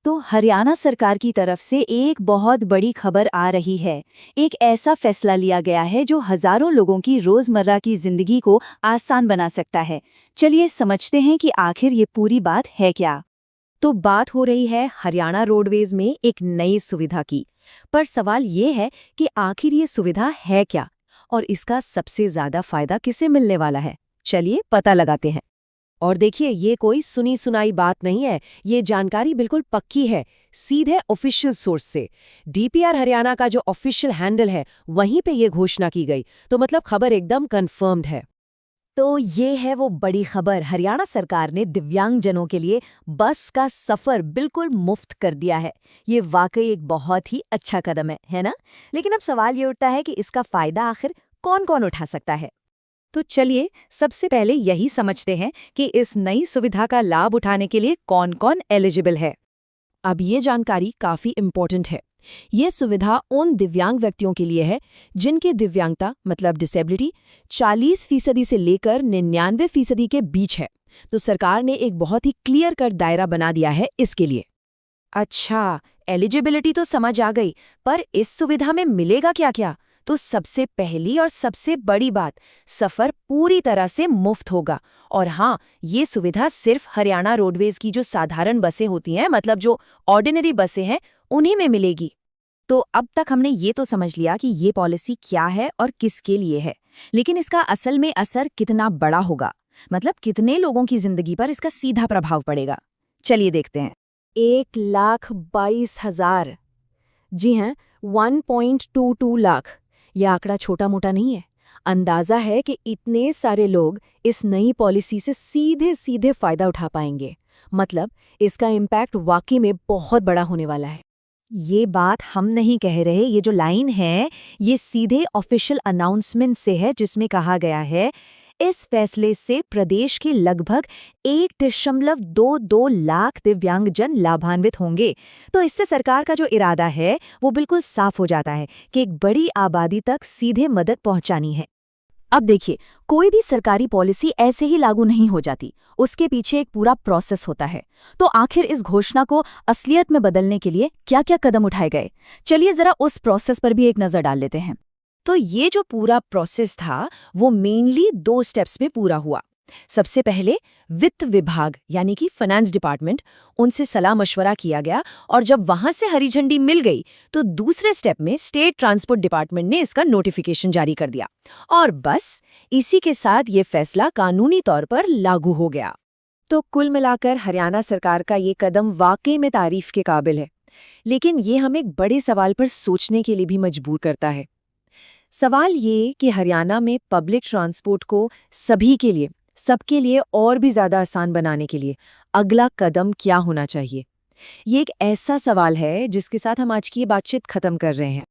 दोस्तों, हरियाणा सरकार की तरफ से एक बहुत बड़ी खबर आ रही है। एक ऐसा फैसला लिया गया है जो हजारों लोगों की रोजमर्रा की जिंदगी को आसान बना सकता है। चलिए समझते हैं कि आखिर ये पूरी बात है क्या। तो बात हो रही है हरियाणा रोडवेज में एक नई सुविधा की। पर सवाल ये है कि आखिर ये सुविधा है क्या और इसका सबसे ज्यादा फायदा किसे मिलने वाला है। चलिए पता लगाते हैं। और देखिए, ये कोई सुनी सुनाई बात नहीं है, ये जानकारी बिल्कुल पक्की है, सीधे ऑफिशियल सोर्स से। डीपीआर हरियाणा का जो ऑफिशियल हैंडल है, वहीं पे ये घोषणा की गई, तो मतलब खबर एकदम कंफर्म्ड है। तो ये है वो बड़ी खबर। हरियाणा सरकार ने दिव्यांगजनों के लिए बस का सफर बिल्कुल मुफ्त कर दिया है। ये वाकई एक बहुत ही अच्छा कदम है ना? लेकिन अब सवाल ये उठता है कि इसका फायदा आखिर कौन कौन उठा सकता है। तो चलिए सबसे पहले यही समझते हैं कि इस नई सुविधा का लाभ उठाने के लिए कौन कौन एलिजिबल है। अब ये जानकारी काफी इम्पोर्टेंट है। ये सुविधा उन दिव्यांग व्यक्तियों के लिए है जिनकी दिव्यांगता मतलब डिसेबिलिटी 40% से लेकर 99% के बीच है। तो सरकार ने एक बहुत ही क्लियर कट दायरा बना दिया है इसके लिए। अच्छा, एलिजिबिलिटी तो समझ आ गई, पर इस सुविधा में मिलेगा क्या क्या? तो सबसे पहली और सबसे बड़ी बात, सफर पूरी तरह से मुफ्त होगा। और हाँ, ये सुविधा सिर्फ हरियाणा रोडवेज की जो साधारण बसें होती हैं, मतलब जो ऑर्डिनरी बसें हैं, उन्हीं में मिलेगी। तो अब तक हमने ये तो समझ लिया कि ये पॉलिसी क्या है और किसके लिए है, लेकिन इसका असल में असर कितना बड़ा होगा, मतलब कितने लोगों की जिंदगी पर इसका सीधा प्रभाव पड़ेगा। चलिए देखते हैं। 1,22,000, जी हाँ, 1.22 लाख। यह आंकड़ा छोटा मोटा नहीं है। अंदाजा है कि इतने सारे लोग इस नई पॉलिसी से सीधे सीधे फायदा उठा पाएंगे। मतलब इसका इम्पैक्ट वाकई में बहुत बड़ा होने वाला है। ये बात हम नहीं कह रहे, ये जो लाइन है ये सीधे ऑफिशियल अनाउंसमेंट से है, जिसमें कहा गया है इस फैसले से प्रदेश के लगभग 1.22 लाख दिव्यांगजन लाभान्वित होंगे। तो इससे सरकार का जो इरादा है वो बिल्कुल साफ हो जाता है कि एक बड़ी आबादी तक सीधे मदद पहुंचानी है। अब देखिए, कोई भी सरकारी पॉलिसी ऐसे ही लागू नहीं हो जाती, उसके पीछे एक पूरा प्रोसेस होता है। तो आखिर इस घोषणा को असलियत में बदलने के लिए क्या क्या कदम उठाए गए, चलिए जरा उस प्रोसेस पर भी एक नजर डाल लेते हैं। तो ये जो पूरा प्रोसेस था वो मेनली 2 स्टेप्स में पूरा हुआ। सबसे पहले वित्त विभाग यानी कि फाइनेंस डिपार्टमेंट, उनसे सलाह मशवरा किया गया, और जब वहां से हरी झंडी मिल गई तो दूसरे स्टेप में स्टेट ट्रांसपोर्ट डिपार्टमेंट ने इसका नोटिफिकेशन जारी कर दिया। और बस इसी के साथ ये फैसला कानूनी तौर पर लागू हो गया। तो कुल मिलाकर हरियाणा सरकार का ये कदम वाकई में तारीफ के काबिल है, लेकिन ये हमें एक बड़े सवाल पर सोचने के लिए भी मजबूर करता है। सवाल ये कि हरियाणा में पब्लिक ट्रांसपोर्ट को सभी के लिए, सबके लिए और भी ज़्यादा आसान बनाने के लिए अगला कदम क्या होना चाहिए। ये एक ऐसा सवाल है जिसके साथ हम आज की ये बातचीत खत्म कर रहे हैं।